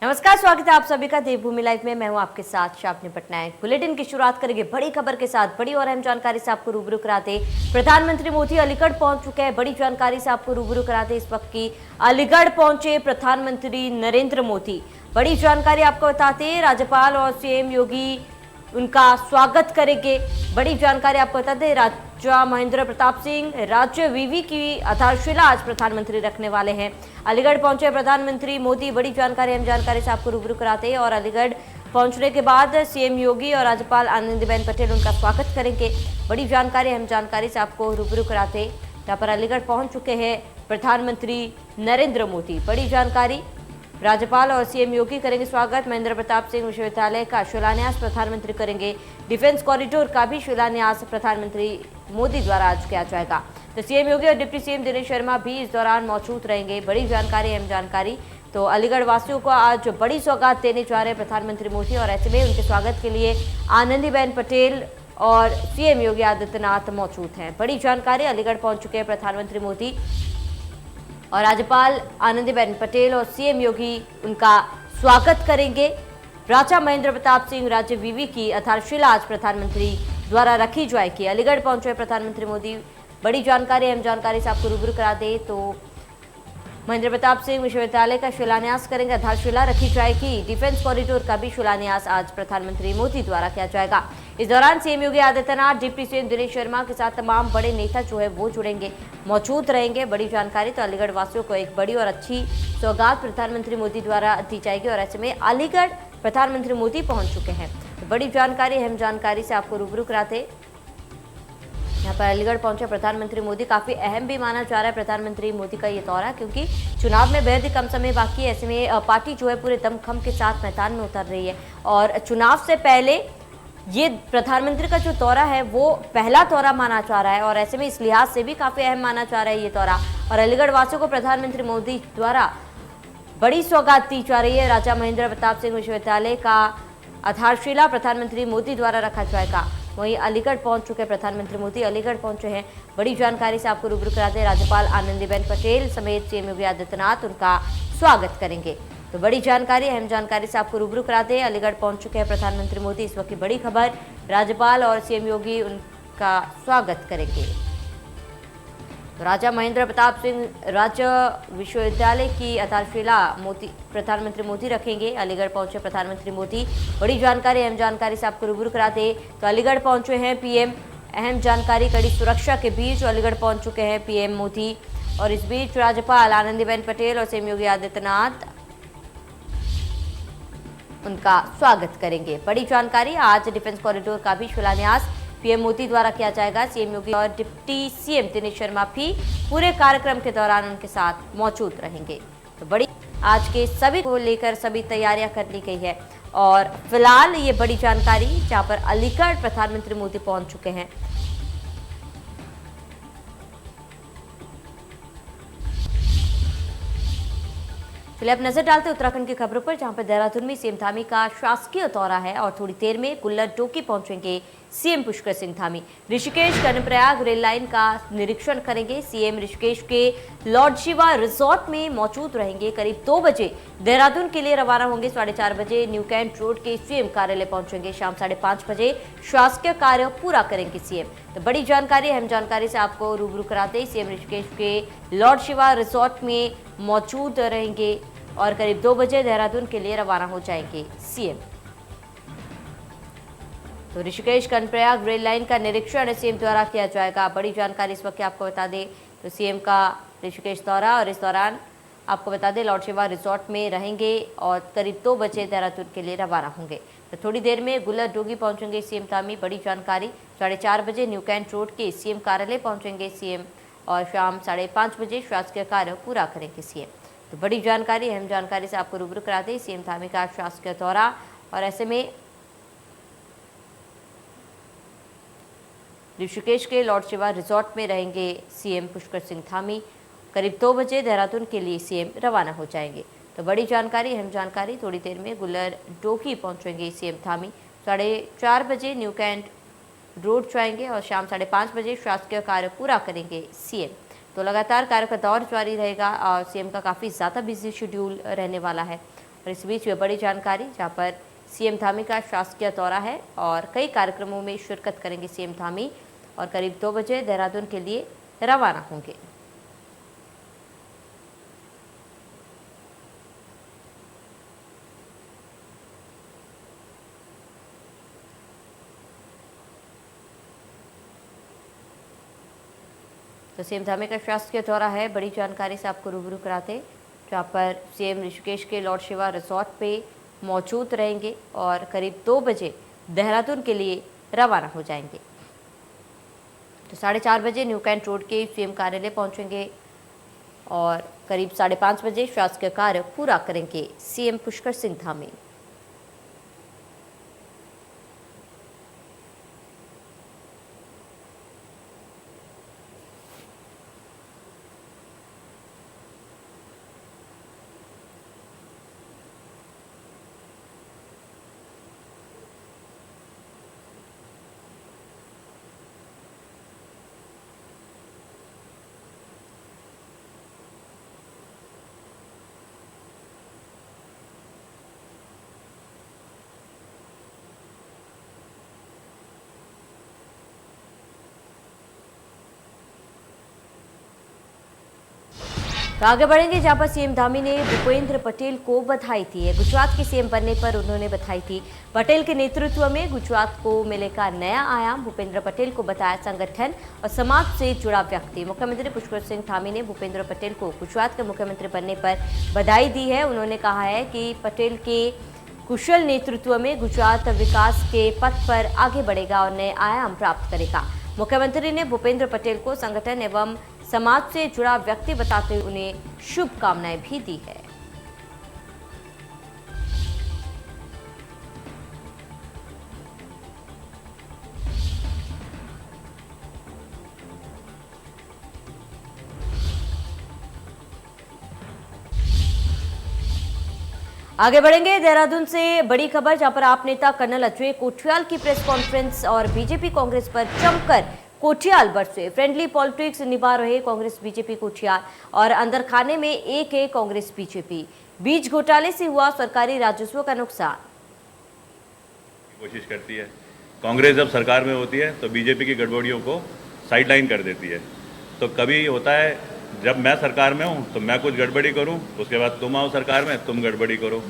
नमस्कार, स्वागत है आप सभी का देवभूमि लाइव में। मैं हूं आपके साथ शापनी पटनायक। बुलेटिन की शुरुआत करेंगे बड़ी खबर के साथ। बड़ी और अहम जानकारी से आपको रूबरू कराते प्रधानमंत्री मोदी अलीगढ़ पहुंच चुके हैं। बड़ी जानकारी से आपको रूबरू कराते इस वक्त की अलीगढ़ पहुंचे प्रधानमंत्री नरेंद्र मोदी। बड़ी जानकारी आपको बताते राज्यपाल और सीएम योगी उनका स्वागत करेंगे। बड़ी जानकारी आपको बता दें, राजा महेंद्र प्रताप सिंह राज्य विवि की आधारशिला आज प्रधानमंत्री रखने वाले हैं। अलीगढ़ पहुंचे प्रधानमंत्री मोदी। बड़ी जानकारी हम जानकारी से आपको रूबरू कराते हैं और अलीगढ़ पहुंचने के बाद सीएम योगी और राज्यपाल आनंदीबेन पटेल उनका स्वागत करेंगे। बड़ी जानकारी हम जानकारी से आपको रूबरू कराते जहां पर अलीगढ़ पहुंच चुके हैं प्रधानमंत्री नरेंद्र मोदी। बड़ी जानकारी, राज्यपाल और सीएम योगी करेंगे स्वागत। महेंद्र प्रताप सिंह विश्वविद्यालय का शिलान्यास प्रधानमंत्री करेंगे। डिफेंस कॉरिडोर का भी शिलान्यास प्रधानमंत्री मोदी द्वारा आज किया जाएगा। तो सीएम योगी और डिप्टी सीएम दिनेश शर्मा भी इस दौरान मौजूद रहेंगे। बड़ी जानकारी अहम जानकारी, तो अलीगढ़ वासियों को आज बड़ी सौगात देने जा रहे हैं प्रधानमंत्री मोदी और ऐसे में उनके स्वागत के लिए आनंदीबेन पटेल और सीएम योगी आदित्यनाथ मौजूद हैं। बड़ी जानकारी, अलीगढ़ पहुंच चुके हैं प्रधानमंत्री मोदी और राज्यपाल आनंदीबेन पटेल और सीएम योगी उनका स्वागत करेंगे। राजा महेंद्र प्रताप सिंह राज्य विवि की आधारशिला आज प्रधानमंत्री द्वारा रखी जाएगी। अलीगढ़ पहुंचे प्रधानमंत्री मोदी। बड़ी जानकारी अहम जानकारी से आपको रूबरू करा दे तो महेंद्र प्रताप सिंह विश्वविद्यालय का शिलान्यास करेंगे, आधारशिला रखी जाएगी। डिफेंस कॉरिडोर का भी शिलान्यास आज प्रधानमंत्री मोदी द्वारा किया जाएगा। इस दौरान CM Yogi Adityanath, deputy CM Dinesh Sharma के साथ तमाम बड़े नेता जो है वो जुड़ेंगे, मौजूद रहेंगे। बड़ी जानकारी, तो अलीगढ़ वासियों को एक बड़ी और अच्छी सौगात प्रधानमंत्री मोदी द्वारा दी जाएगी और ऐसे में अलीगढ़ प्रधानमंत्री मोदी पहुंच चुके हैं। तो बड़ी जानकारी अहम जानकारी से आपको रूबरू कराते यहाँ पर अलीगढ़ पहुंचे प्रधानमंत्री मोदी। काफी अहम भी माना जा रहा है प्रधानमंत्री मोदी का ये दौरा, क्योंकि चुनाव में बेहद ही कम समय बाकी है। ऐसे में पार्टी जो है पूरे दमखम के साथ मैदान में उतर रही है और चुनाव से पहले ये प्रधानमंत्री का जो दौरा है वो पहला दौरा माना जा रहा है और ऐसे में इस लिहाज से भी काफी अहम माना जा रहा है ये दौरा। और अलीगढ़ वासियों को प्रधानमंत्री मोदी द्वारा बड़ी सौगात दी जा रही है। राजा महेंद्र प्रताप सिंह विश्वविद्यालय का आधारशिला प्रधानमंत्री मोदी द्वारा रखा जाएगा। वहीं अलीगढ़ पहुंच चुके प्रधानमंत्री मोदी, अलीगढ़ पहुंचे हैं। बड़ी जानकारी से आपको रूबरू कराते हैं राज्यपाल आनंदीबेन पटेल समेत सीएम योगी आदित्यनाथ उनका स्वागत करेंगे। तो बड़ी जानकारी अहम जानकारी से आपको रूबरू कराते हैं अलीगढ़ पहुंच चुके हैं प्रधानमंत्री मोदी। इस वक्त की बड़ी खबर, राज्यपाल और सीएम योगी उनका स्वागत करेंगे। तो राजा महेंद्र प्रताप सिंह राज्य विश्वविद्यालय की आधारशिला प्रधानमंत्री मोदी रखेंगे। अलीगढ़ पहुंचे प्रधानमंत्री मोदी। बड़ी जानकारी अहम जानकारी से आपको रूबरू कराते तो अलीगढ़ पहुंचे हैं पीएम। अहम जानकारी, कड़ी सुरक्षा के बीच अलीगढ़ पहुंच चुके हैं पीएम मोदी और इस बीच राज्यपाल आनंदीबेन पटेल और सीएम योगी आदित्यनाथ उनका स्वागत करेंगे। बड़ी जानकारी, आज डिफेंस कॉरिडोर का भी शिलान्यास पीएम मोदी द्वारा किया जाएगा। सीएम योगी और डिप्टी सीएम दिनेश शर्मा भी पूरे कार्यक्रम के दौरान उनके साथ मौजूद रहेंगे। तो बड़ी आज के सभी को लेकर सभी तैयारियां कर ली गई है और फिलहाल ये बड़ी जानकारी जहां पर अलीगढ़ प्रधानमंत्री मोदी पहुंच चुके हैं। चलिए अब नजर डालते उत्तराखंड की खबरों पर, जहां पर देहरादून में सीएम धामी का शासकीय दौरा है और थोड़ी देर में गुल्लर डोकी पहुंचेंगे CM Pushkar Singh Dhami. Rishikesh Karnaprayag rail line का निरीक्षण करेंगे सीएम। ऋषिकेश के लॉर्ड शिवा रिजॉर्ट में मौजूद रहेंगे। करीब 2 बजे देहरादून के लिए रवाना होंगे। 4:30 बजे न्यू कैंट रोड के सीएम कार्यालय पहुंचेंगे। शाम 5:30 बजे शासकीय कार्य पूरा करेंगे सीएम। तो बड़ी जानकारी अहम जानकारी से आपको रूबरू कराते सीएम ऋषिकेश के लॉर्ड शिवा रिजॉर्ट में मौजूद रहेंगे और करीब 2 बजे देहरादून के लिए रवाना हो जाएंगे सीएम। तो ऋषिकेश कर्णप्रयाग रेल लाइन का निरीक्षण सीएम द्वारा किया जाएगा। बड़ी जानकारी इस वक्त आपको बता दें तो सीएम का ऋषिकेश दौरा और इस दौरान आपको बता दें लॉर्ड शिवा रिजॉर्ट में रहेंगे और करीब 2 बजे देहरादून के लिए रवाना होंगे। तो थोड़ी देर में गुल्लर डोगी पहुंचेंगे सीएम धामी। बड़ी जानकारी, 4:30 बजे न्यू कैंट रोड के सीएम कार्यालय पहुंचेंगे सीएम और शाम 5:30 बजे शासकीय कार्य पूरा करेंगे सीएम। तो बड़ी जानकारी अहम जानकारी से आपको रूबरू कराते सीएम धामी का शासकीय दौरा और ऐसे में ऋषिकेश के लॉर्ड शिवा रिजॉर्ट में रहेंगे सीएम पुष्कर सिंह धामी। करीब 2 बजे देहरादून के लिए सीएम रवाना हो जाएंगे। तो बड़ी जानकारी अहम जानकारी, थोड़ी देर में गुल्लर डोकी पहुंचेंगे सीएम धामी। 4:30 बजे न्यू कैंट रोड जाएंगे और शाम 5:30 बजे शासकीय कार्य पूरा करेंगे सीएम। तो लगातार कार्य का दौर जारी रहेगा और सीएम का काफ़ी ज़्यादा बिजी शेड्यूल रहने वाला है और इस बीच में बड़ी जानकारी, जहां पर सीएम धामी का शासकीय दौरा है और कई कार्यक्रमों में शिरकत करेंगे सीएम धामी और करीब 2 बजे देहरादून के लिए रवाना होंगे। तो सीएम धामी का शासकीय दौरा है, बड़ी जानकारी से आपको रूबरू कराते, जहाँ पर सीएम ऋषिकेश के लॉर्ड शिवा रिजॉर्ट पे मौजूद रहेंगे और करीब 2 बजे देहरादून के लिए रवाना हो जाएंगे। तो 4:30 बजे न्यू कैंट रोड के सीएम कार्यालय पहुंचेंगे और करीब 5:30 बजे शासकीय कार्य पूरा करेंगे सीएम पुष्कर सिंह धामी। तो आगे बढ़ेंगे, जहां पर सीएम धामी ने भूपेंद्र पटेल को बधाई दी है। गुजरात के सीएम बनने पर उन्होंने बधाई दी। पटेल के नेतृत्व में गुजरात को मिलेगा नया आयाम। भूपेंद्र पटेल को बताया संगठन और समाज से जुड़ा व्यक्ति। मुख्यमंत्री पुष्कर सिंह धामी ने भूपेंद्र पटेल को गुजरात के मुख्यमंत्री बनने पर बधाई दी है। उन्होंने कहा है कि पटेल के कुशल नेतृत्व में गुजरात विकास के पथ पर आगे बढ़ेगा और नए आयाम प्राप्त करेगा। मुख्यमंत्री ने भूपेंद्र पटेल को संगठन एवं समाज से जुड़ा व्यक्ति बताते हुए उन्हें शुभकामनाएं भी दी है। आगे बढ़ेंगे, देहरादून से बड़ी खबर, जहां पर आप नेता कर्नल अजय कोठियाल की प्रेस कॉन्फ्रेंस और बीजेपी कांग्रेस पर जमकर कोठियाल बरसे। फ्रेंडली पॉलिटिक्स निभा रहे कांग्रेस बीजेपी कोठियाल और अंदर खाने में एक है कांग्रेस बीजेपी। बीज घोटाले से हुआ सरकारी राजस्व का नुकसान। कोशिश करती है कांग्रेस, जब सरकार में होती है तो बीजेपी की गड़बड़ियों को साइडलाइन कर देती है। तो कभी होता है जब मैं सरकार में हूँ तो मैं कुछ गड़बड़ी करूँ, उसके बाद तुम आओ सरकार में तुम गड़बड़ी करो।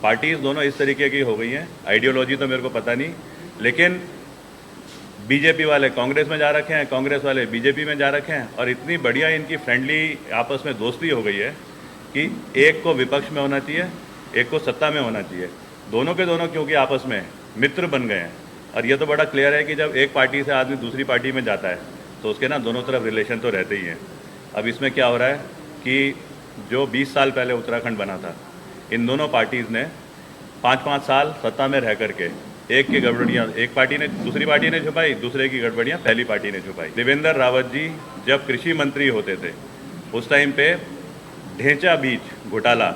पार्टीज दोनों इस तरीके की हो गई हैं। आइडियोलॉजी तो मेरे को पता नहीं, लेकिन बीजेपी वाले कांग्रेस में जा रखे हैं, कांग्रेस वाले बीजेपी में जा रखे हैं और इतनी बढ़िया इनकी फ्रेंडली आपस में दोस्ती हो गई है कि एक को विपक्ष में होना चाहिए, एक को सत्ता में होना चाहिए। दोनों के दोनों क्योंकि आपस में मित्र बन गए हैं और ये तो बड़ा क्लियर है कि जब एक पार्टी से आदमी दूसरी पार्टी में जाता है तो उसके ना दोनों तरफ रिलेशन तो रहते ही हैं। अब इसमें क्या हो रहा है कि जो 20 साल पहले उत्तराखंड बना था, इन दोनों पार्टीज़ ने 5-5 साल सत्ता में रह करके एक की गड़बड़ियाँ एक पार्टी ने दूसरी पार्टी ने छुपाई, दूसरे की गड़बड़ियाँ पहली पार्टी ने छुपाई। त्रिवेंद्र रावत जी जब कृषि मंत्री होते थे उस टाइम पे ढेंचा बीज घोटाला,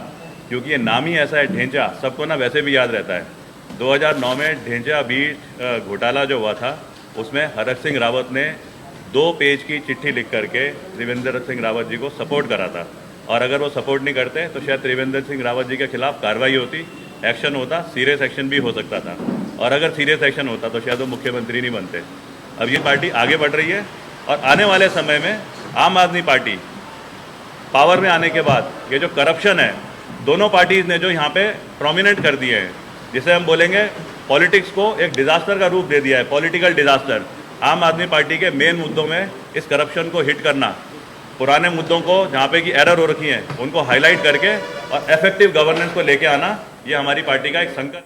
क्योंकि ये नाम ही ऐसा है ढेंचा, सबको ना वैसे भी याद रहता है। 2009 में ढेंचा बीज घोटाला जो हुआ था उसमें हरक सिंह रावत ने 2 पेज की चिट्ठी लिख करके त्रिवेंद्र सिंह रावत जी को सपोर्ट करा था। और अगर वो सपोर्ट नहीं करते तो शायद त्रिवेंद्र सिंह रावत जी के खिलाफ कार्रवाई होती, एक्शन होता, सीरियस एक्शन भी हो सकता था। और अगर सीरियस एक्शन होता तो शायद वो मुख्यमंत्री नहीं बनते। अब ये पार्टी आगे बढ़ रही है और आने वाले समय में आम आदमी पार्टी पावर में आने के बाद ये जो करप्शन है दोनों पार्टीज ने जो यहाँ पे प्रोमिनेंट कर दिए हैं, जिसे हम बोलेंगे पॉलिटिक्स को एक डिजास्टर का रूप दे दिया है, पॉलिटिकल डिजास्टर। आम आदमी पार्टी के मेन मुद्दों में इस करप्शन को हिट करना, पुराने मुद्दों को जहाँ पे की एरर हो रखी हैं उनको हाईलाइट करके और इफेक्टिव गवर्नेंस को लेके आना, ये हमारी पार्टी का एक संकल्प।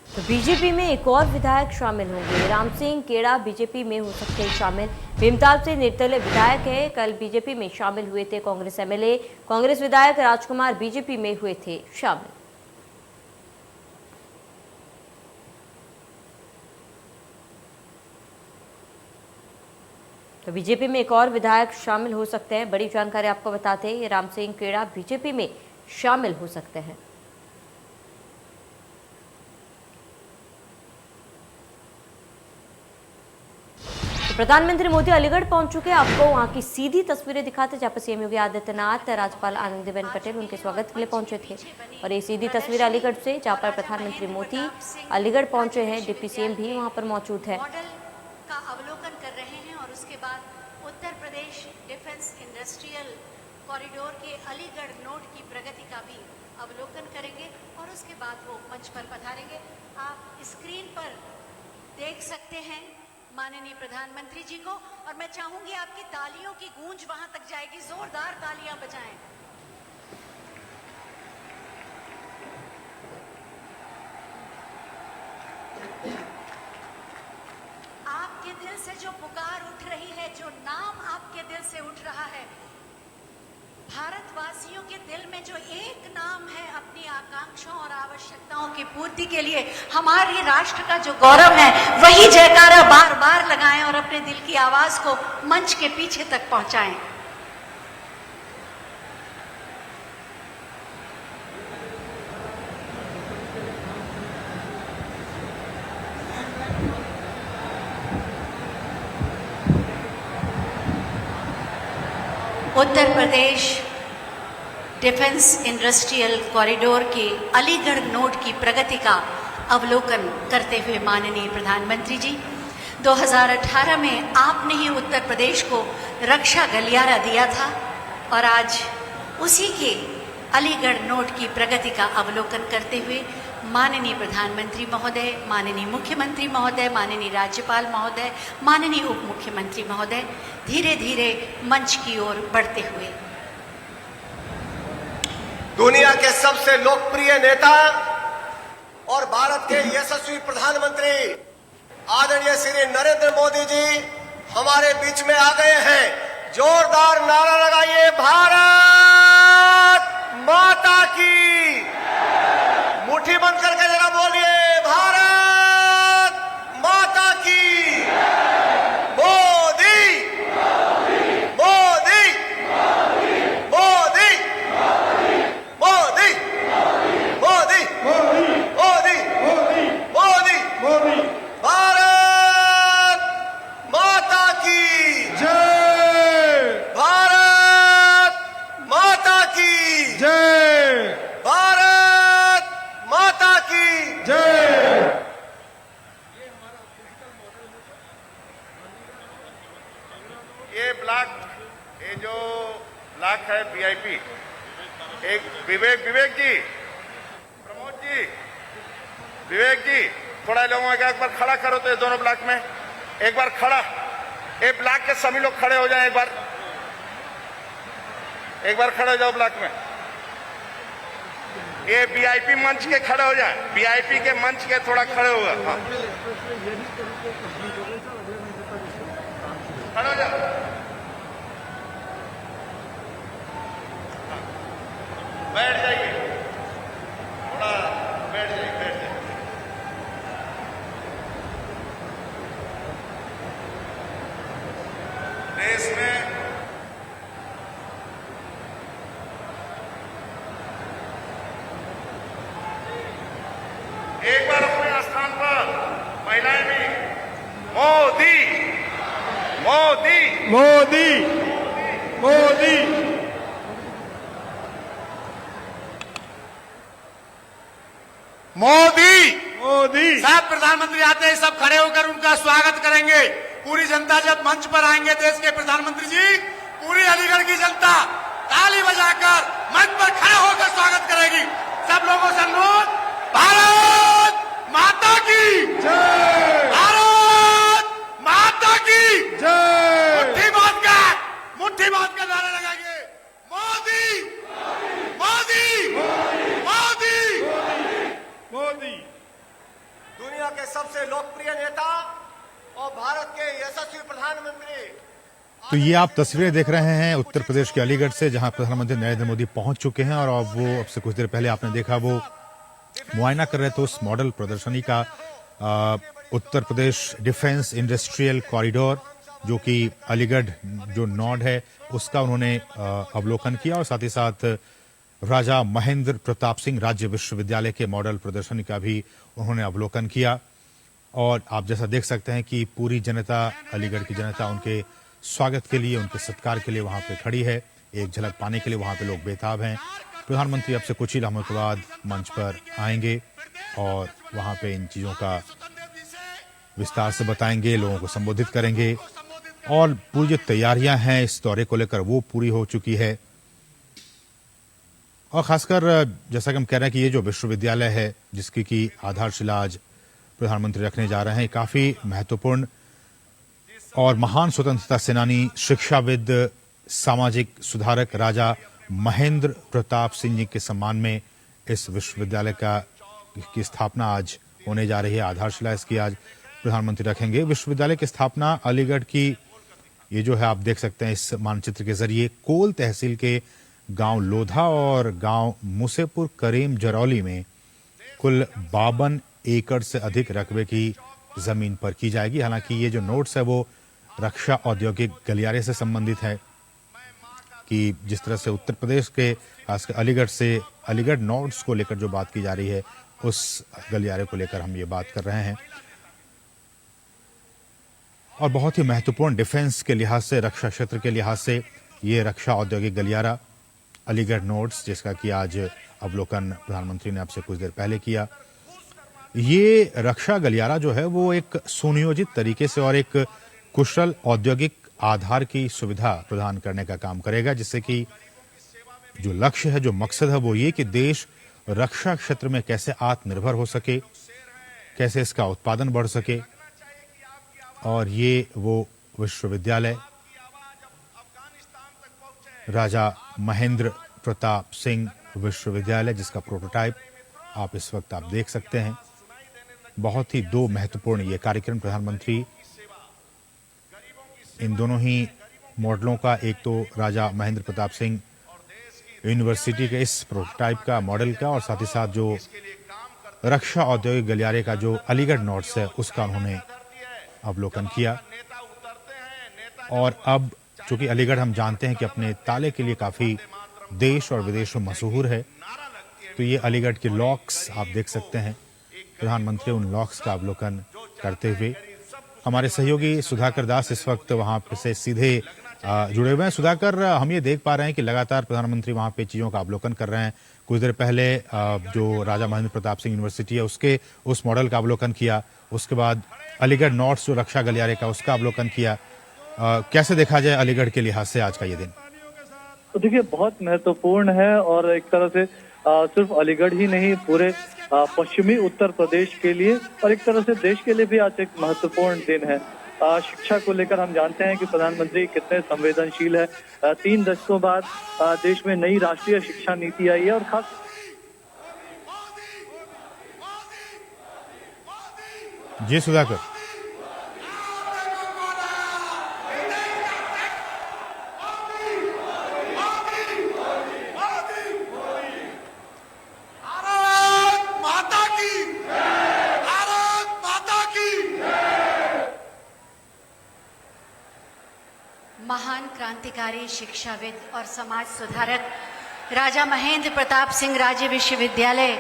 तो बीजेपी में एक और विधायक शामिल होंगे। राम सिंह केड़ा बीजेपी में हो सकते हैं शामिल। भीमताल से निर्दलीय विधायक है, कल बीजेपी में शामिल हुए थे कांग्रेस एमएलए। कांग्रेस विधायक राजकुमार बीजेपी में हुए थे शामिल। तो बीजेपी में एक और विधायक शामिल हो सकते हैं। बड़ी जानकारी आपको बताते हैं, राम सिंह केड़ा बीजेपी में शामिल हो सकते हैं। प्रधानमंत्री मोदी अलीगढ़ पहुंच चुके हैं। आपको वहां की सीधी तस्वीरें दिखाते, जहां पर सीएम योगी आदित्यनाथ, राज्यपाल आनंदीबेन पटेल उनके स्वागत के लिए पहुंचे थे। और ये सीधी तस्वीर अलीगढ़ से, जहां पर प्रधानमंत्री मोदी अलीगढ़ पहुंचे हैं। डिप्टी सीएम भी वहां पर मौजूद है। मॉडल का अवलोकन कर रहे हैं और उसके बाद Uttar Pradesh defence industrial corridor के अलीगढ़ नोड की प्रगति का भी अवलोकन करेंगे और उसके बाद वो मंच पर पधारेंगे। आप स्क्रीन पर देख सकते हैं माननीय प्रधानमंत्री जी को, और मैं चाहूंगी आपकी तालियों की गूंज वहां तक जाएगी। जोरदार तालियां बजाएं। आपके दिल से जो पुकार उठ रही है, जो नाम आपके दिल से उठ रहा है, भारतवासियों के दिल में जो एक नाम है अपनी आकांक्षाओं और आवश्यकताओं की पूर्ति के लिए, हमारे राष्ट्र का जो गौरव है, वही जयकारा बार बार लगाएं और अपने दिल की आवाज को मंच के पीछे तक पहुंचाएं। Uttar Pradesh defence industrial corridor के अलीगढ़ नोड की प्रगति का अवलोकन करते हुए माननीय प्रधानमंत्री जी, 2018 में आपने ही उत्तर प्रदेश को रक्षा गलियारा दिया था और आज उसी के अलीगढ़ नोड की प्रगति का अवलोकन करते हुए माननीय प्रधानमंत्री महोदय, माननीय मुख्यमंत्री महोदय, माननीय राज्यपाल महोदय, माननीय उप मुख्यमंत्री महोदय धीरे धीरे मंच की ओर बढ़ते हुए। दुनिया के सबसे लोकप्रिय नेता और भारत के यशस्वी प्रधानमंत्री आदरणीय श्री नरेंद्र मोदी जी हमारे बीच में आ गए हैं। जोरदार नारा लगाइए, भारत माता की। मुट्ठी बंद करके जरा बोलिए, भारत माता की। मोदी मोदी मोदी मोदी मोदी मोदी मोदी मोदी। भारत माता की जय। भारत माता की जय। भारत माता की जय। ये ब्लॉक, ये जो ब्लॉक है वीआईपी, एक विवेक जी, प्रमोद जी, विवेक जी, थोड़ा लोगों का एक बार खड़ा करो तो ये दोनों ब्लॉक में एक बार खड़ा, ये ब्लॉक के सभी लोग खड़े हो जाएं एक बार खड़े हो जाओ ब्लॉक में। ये वीआईपी मंच के खड़े हो जाए, वीआईपी के मंच के थोड़ा खड़े हो गए। हाँ, खड़े हो जाओ। हाँ, बैठ जाइए, थोड़ा बैठ जाइए। देश में एक बार अपने स्थान पर महिलाएं भी मोदी मोदी मोदी मोदी। मोदी मोदी। साहब प्रधानमंत्री आते हैं, सब खड़े होकर उनका स्वागत करेंगे। पूरी जनता जब मंच पर आएंगे देश के प्रधानमंत्री जी, पूरी अलीगढ़ की जनता ताली बजाकर मंच पर खड़े होकर स्वागत करेगी। सब लोगों से अनुरोध, भारत माता की जय। भारत माता की जय। मुट्ठी बांध कर नारे लगाएंगे, मोदी मोदी मोदी मोदी। दुनिया के सबसे लोकप्रिय नेता और भारत के यशस्वी प्रधानमंत्री। तो ये आप तस्वीरें देख रहे हैं उत्तर प्रदेश के अलीगढ़ से, जहां प्रधानमंत्री नरेंद्र मोदी पहुंच चुके हैं और अब से कुछ देर पहले आपने देखा वो मुआयना कर रहे थे उस मॉडल प्रदर्शनी का। Uttar Pradesh defence industrial corridor, जो कि अलीगढ़ जो नोड है उसका उन्होंने अवलोकन किया और साथ ही साथ राजा महेंद्र प्रताप सिंह राज्य विश्वविद्यालय के मॉडल प्रदर्शनी का भी उन्होंने अवलोकन किया। और आप जैसा देख सकते हैं कि पूरी जनता, अलीगढ़ की जनता उनके स्वागत के लिए, उनके सत्कार के लिए वहां पे खड़ी है। एक झलक पाने के लिए वहां पे लोग बेताब हैं। प्रधानमंत्री अब से कुछ ही लम्हों के बाद मंच पर आएंगे और वहां पे इन चीजों का विस्तार से बताएंगे, लोगों को संबोधित करेंगे और पूरी जो तैयारियां हैं इस दौरे को लेकर वो पूरी हो चुकी है। और खासकर जैसा कि हम कह रहे हैं कि ये जो विश्वविद्यालय है जिसकी की आधारशिला आज प्रधानमंत्री रखने जा रहे हैं, काफी महत्वपूर्ण और महान स्वतंत्रता सेनानी, शिक्षाविद, सामाजिक सुधारक राजा महेंद्र प्रताप सिंह जी के सम्मान में इस विश्वविद्यालय की स्थापना आज होने जा रही है। आधारशिला इसकी आज प्रधानमंत्री रखेंगे। विश्वविद्यालय की स्थापना अलीगढ़ की, ये जो है आप देख सकते हैं इस मानचित्र के जरिए, कोल तहसील के गांव लोधा और गांव मुसेपुर करीम जरौली में कुल 52 एकड़ से अधिक रकबे की जमीन पर की जाएगी। हालांकि ये जो नोट्स है वो रक्षा औद्योगिक गलियारे से संबंधित है कि जिस तरह से उत्तर प्रदेश के खासकर अलीगढ़ से अलीगढ़ नोट्स को लेकर जो बात की जा रही है उस गलियारे को लेकर हम ये बात कर रहे हैं। और बहुत ही महत्वपूर्ण डिफेंस के लिहाज से, रक्षा क्षेत्र के लिहाज से ये रक्षा औद्योगिक गलियारा अलीगढ़ नोट्स, जिसका कि आज अवलोकन प्रधानमंत्री ने आपसे कुछ देर पहले किया, ये रक्षा गलियारा जो है वो एक सुनियोजित तरीके से और एक कुशल औद्योगिक आधार की सुविधा प्रदान करने का काम करेगा, जिससे कि जो लक्ष्य है, जो मकसद है वो ये कि देश रक्षा क्षेत्र में कैसे आत्मनिर्भर हो सके, कैसे इसका उत्पादन बढ़ सके। और ये वो विश्वविद्यालय राजा महेंद्र प्रताप सिंह विश्वविद्यालय, जिसका प्रोटोटाइप आप इस वक्त आप देख सकते हैं। बहुत ही दो महत्वपूर्ण ये कार्यक्रम प्रधानमंत्री इन दोनों ही मॉडलों का, एक तो राजा महेंद्र प्रताप सिंह यूनिवर्सिटी के इस प्रोटोटाइप का, मॉडल का, और साथ ही साथ जो रक्षा औद्योगिक गलियारे का जो अलीगढ़ नोट्स है उसका उन्होंने अवलोकन किया। और अब चूंकि अलीगढ़ हम जानते हैं कि अपने ताले के लिए काफी देश और विदेश में मशहूर है, तो ये अलीगढ़ के लॉक्स आप देख सकते हैं। प्रधानमंत्री उन लॉक्स का अवलोकन करते हुए, हमारे सहयोगी सुधाकर दास इस वक्त वहां से सीधे जुड़े हुए हैं। सुधाकर, हम ये देख पा रहे हैं कि लगातार प्रधानमंत्री वहां पे चीजों का अवलोकन कर रहे हैं। कुछ देर पहले जो राजा महेंद्र प्रताप सिंह यूनिवर्सिटी है उसके उस मॉडल का अवलोकन किया, उसके बाद अलीगढ़ नोट्स जो रक्षा गलियारे का उसका अवलोकन किया। कैसे देखा जाए अलीगढ़ के लिहाज से आज का ये दिन? तो देखिए, बहुत महत्वपूर्ण है और एक तरह से सिर्फ अलीगढ़ ही नहीं, पूरे पश्चिमी उत्तर प्रदेश के लिए और एक तरह से देश के लिए भी आज एक महत्वपूर्ण दिन है। शिक्षा को लेकर हम जानते हैं कि प्रधानमंत्री कितने संवेदनशील है। 3 दशकों बाद देश में नई राष्ट्रीय शिक्षा नीति आई है और खास जी सुधाकर। महान क्रांतिकारी, शिक्षाविद और समाज सुधारक राजा महेंद्र प्रताप सिंह राज्य विश्वविद्यालय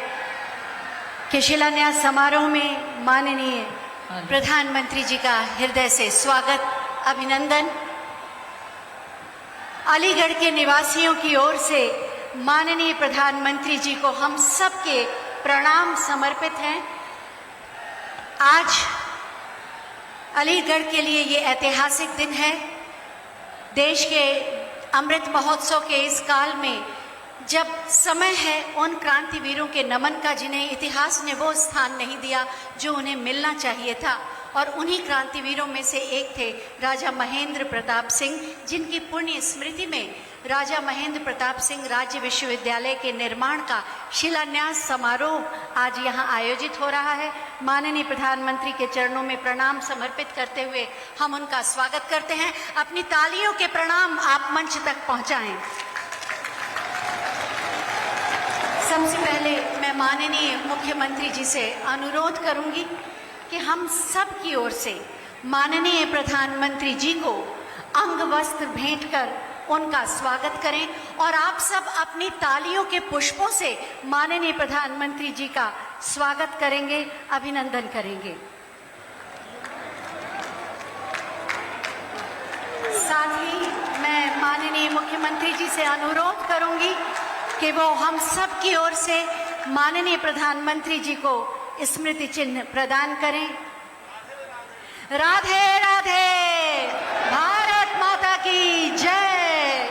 के शिलान्यास समारोह में माननीय प्रधानमंत्री जी का हृदय से स्वागत, अभिनंदन। अलीगढ़ के निवासियों की ओर से माननीय प्रधानमंत्री जी को हम सबके प्रणाम समर्पित हैं। आज अलीगढ़ के लिए ये ऐतिहासिक दिन है। देश के अमृत महोत्सव के इस काल में जब समय है उन क्रांतिवीरों के नमन का जिन्हें इतिहास ने वो स्थान नहीं दिया जो उन्हें मिलना चाहिए था, और उन्हीं क्रांतिवीरों में से एक थे राजा महेंद्र प्रताप सिंह, जिनकी पुण्य स्मृति में राजा महेंद्र प्रताप सिंह राज्य विश्वविद्यालय के निर्माण का शिलान्यास समारोह आज यहाँ आयोजित हो रहा है। माननीय प्रधानमंत्री के चरणों में प्रणाम समर्पित करते हुए हम उनका स्वागत करते हैं। अपनी तालियों के प्रणाम आप मंच तक पहुंचाएं। सबसे पहले मैं माननीय मुख्यमंत्री जी से अनुरोध करूंगी कि हम सब की ओर से माननीय प्रधानमंत्री जी को अंग वस्त्र भेंट कर उनका स्वागत करें और आप सब अपनी तालियों के पुष्पों से माननीय प्रधानमंत्री जी का स्वागत करेंगे, अभिनंदन करेंगे। साथ ही मैं माननीय मुख्यमंत्री जी से अनुरोध करूंगी कि वो हम सब की ओर से माननीय प्रधानमंत्री जी को स्मृति चिन्ह प्रदान करें। राधे राधे, भारत माता की जय।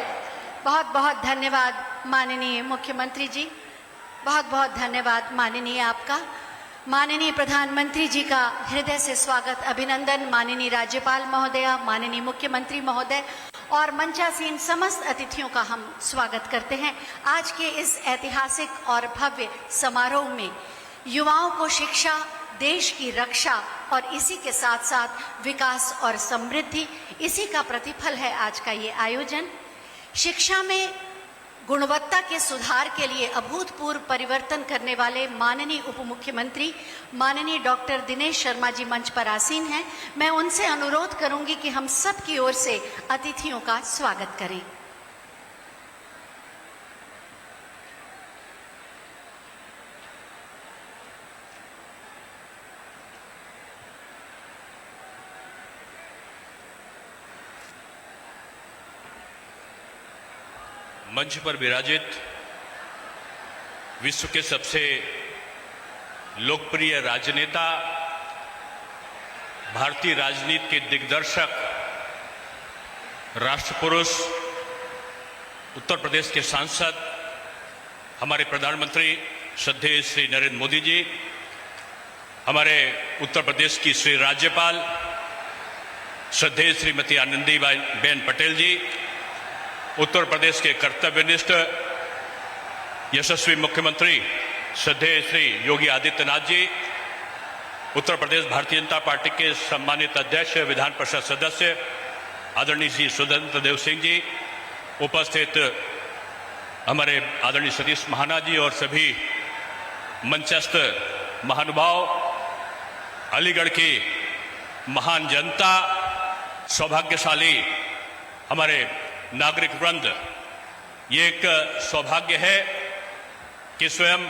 बहुत बहुत धन्यवाद माननीय मुख्यमंत्री जी, बहुत बहुत धन्यवाद माननीय आपका। माननीय प्रधानमंत्री जी का हृदय से स्वागत, अभिनंदन। माननीय राज्यपाल महोदया, माननीय मुख्यमंत्री महोदय और मंचासीन समस्त अतिथियों का हम स्वागत करते हैं। आज के इस ऐतिहासिक और भव्य समारोह में युवाओं को शिक्षा, देश की रक्षा और इसी के साथ साथ विकास और समृद्धि, इसी का प्रतिफल है आज का ये आयोजन। शिक्षा में गुणवत्ता के सुधार के लिए अभूतपूर्व परिवर्तन करने वाले माननीय उप मुख्यमंत्री माननीय डॉक्टर दिनेश शर्मा जी मंच पर आसीन हैं। मैं उनसे अनुरोध करूंगी कि हम सब की ओर से अतिथियों का स्वागत करें। मंच पर विराजित विश्व के सबसे लोकप्रिय राजनेता, भारतीय राजनीति के दिग्दर्शक, राष्ट्रपुरुष, उत्तर प्रदेश के सांसद, हमारे प्रधानमंत्री श्रद्धेय श्री नरेंद्र मोदी जी, हमारे उत्तर प्रदेश की श्री राज्यपाल श्रद्धेय श्रीमती आनंदीबेन पटेल जी, उत्तर प्रदेश के कर्तव्यनिष्ठ यशस्वी मुख्यमंत्री श्रद्धेय श्री योगी आदित्यनाथ जी, उत्तर प्रदेश भारतीय जनता पार्टी के सम्मानित अध्यक्ष, विधान परिषद सदस्य आदरणीय श्री स्वतंत्र देव सिंह जी, उपस्थित हमारे आदरणीय सतीश महाना जी और सभी मंचस्थ महानुभाव, अलीगढ़ की महान जनता, सौभाग्यशाली हमारे नागरिक वृंद, ये एक सौभाग्य है कि स्वयं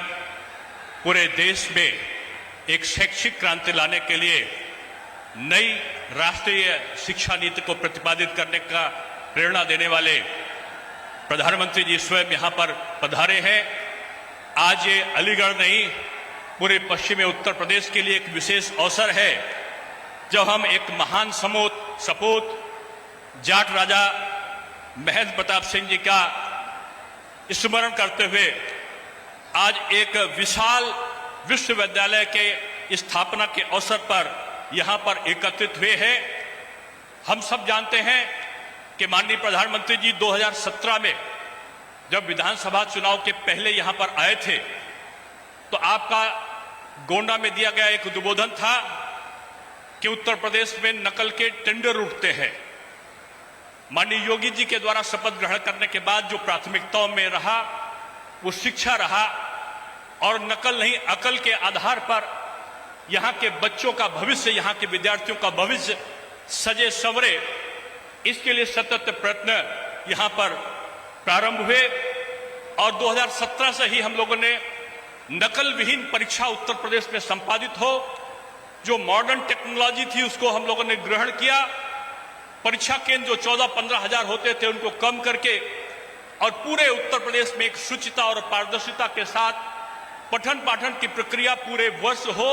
पूरे देश में एक शैक्षिक क्रांति लाने के लिए नई राष्ट्रीय शिक्षा नीति को प्रतिपादित करने का प्रेरणा देने वाले प्रधानमंत्री जी स्वयं यहाँ पर पधारे हैं। आज ये अलीगढ़ नहीं, पूरे पश्चिमी उत्तर प्रदेश के लिए एक विशेष अवसर है जब हम एक महान सपूत जाट राजा महेंद्र प्रताप सिंह जी का स्मरण करते हुए आज एक विशाल विश्वविद्यालय के स्थापना के अवसर पर यहाँ पर एकत्रित हुए हैं। हम सब जानते हैं कि माननीय प्रधानमंत्री जी 2017 में जब विधानसभा चुनाव के पहले यहाँ पर आए थे तो आपका गोंडा में दिया गया एक उद्बोधन था कि उत्तर प्रदेश में नकल के टेंडर उठते हैं। माननीय योगी जी के द्वारा शपथ ग्रहण करने के बाद जो प्राथमिकताओं में रहा वो शिक्षा रहा और नकल नहीं अकल के आधार पर यहाँ के बच्चों का भविष्य, यहाँ के विद्यार्थियों का भविष्य सजे संवरे, इसके लिए सतत प्रयत्न यहाँ पर प्रारंभ हुए और 2017 से ही हम लोगों ने नकल विहीन परीक्षा उत्तर प्रदेश में संपादित हो, जो मॉडर्न टेक्नोलॉजी थी उसको हम लोगों ने ग्रहण किया। परीक्षा केंद्र जो 14-15 हजार होते थे उनको कम करके और पूरे उत्तर प्रदेश में एक शुचिता और पारदर्शिता के साथ पठन पाठन की प्रक्रिया पूरे वर्ष हो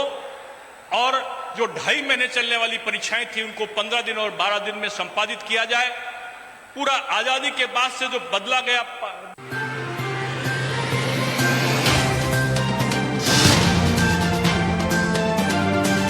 और जो 2.5 महीने चलने वाली परीक्षाएं थी उनको 15 दिन और 12 दिन में संपादित किया जाए। पूरा आजादी के बाद से जो बदला गया